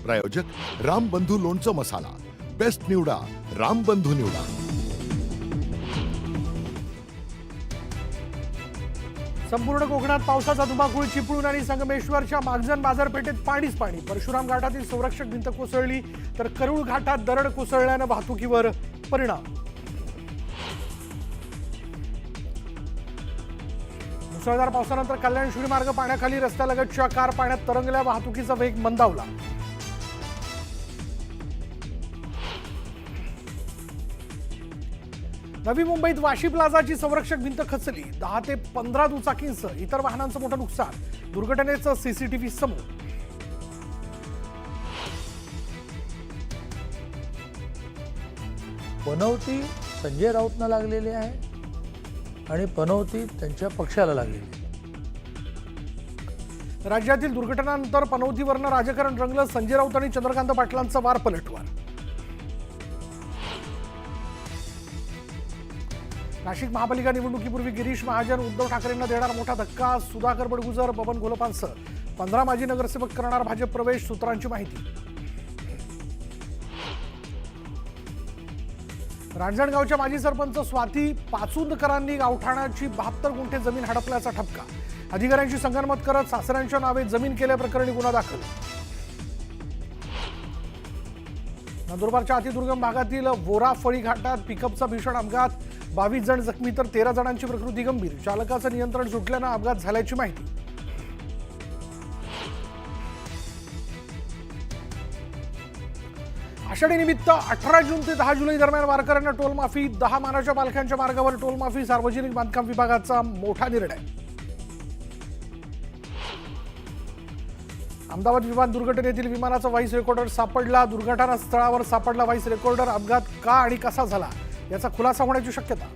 प्रायोजक रामबंधू लोणचं मसाला, बेस्ट निवडा रामबंधू निवडा। संपूर्ण कोकणात पावसाचा धुमाकूळ चिपळूण आणि संगमेश्वरच्या मागजन बाजारपेठेत पाणीच पाणी। परशुराम घाटातील संरक्षक भिंत कोसळली तर करूळ घाटात दरड कोसळल्याने वाहतुकीवर परिणाम। मुसळधार पावसानंतर कल्याण शिवडी मार्ग पाण्याखाली, रस्त्यालगतच्या कार पाण्यात तरंगल्या, वाहतुकीचा वेग मंदावला। नवी मुंबईत वाशी प्लाझाची संरक्षक भिंत खचली, 10 ते 15 दुचाकींसह इतर वाहनांचं मोठं नुकसान। दुर्घटनेचं सीसीटीव्ही समोर। पनवती संजय राऊतना लागलेली आहे आणि पनवती त्यांच्या पक्षाला लागलेली आहे। राज्यातील दुर्घटनानंतर पनवतीवरनं राजकारण रंगलं, संजय राऊत आणि चंद्रकांत पाटलांचा वार पलटवार। नाशिक महापालिका निवडणुकीपूर्वी गिरीश महाजन उद्धव ठाकरेंना देणार मोठा धक्का, सुधाकर बडगुजर, बबन घोलपांसह 15 माजी नगरसेवक करणार भाजप प्रवेश, सूत्रांची माहिती। रांजणगावच्या माजी सरपंच स्वाती पाचुंदकरांनी गावठाणाची 72 गुंठे जमीन हडपल्याचा ठपका, अधिकाऱ्यांशी संगनमत करत सासऱ्यांच्या नावे जमीन केल्याप्रकरणी गुन्हा दाखल। नंदुरबारच्या अतिदुर्गम भागातील वोराफळी घाटात पिकअपचा भीषण अपघात, 22 जण जखमी तर 13 जणांची प्रकृती गंभीर, चालकाचं नियंत्रण सुटल्यानं अपघात झाल्याची माहिती। आषाढी निमित्त 18 जून ते 10 जुलै दरम्यान वारकऱ्यांना टोल माफी, 10 मानाच्या पालख्यांच्या मार्गावर टोल माफी, सार्वजनिक बांधकाम विभागाचा मोठा निर्णय। अहमदाबाद विमान दुर्घटनेतील विमानाचा व्हॉइस रेकॉर्डर सापडला, दुर्घटना स्थळावर सापडला व्हॉइस रेकॉर्डर, अपघात का आणि कसा झाला याचा खुलासा होण्याची शक्यता।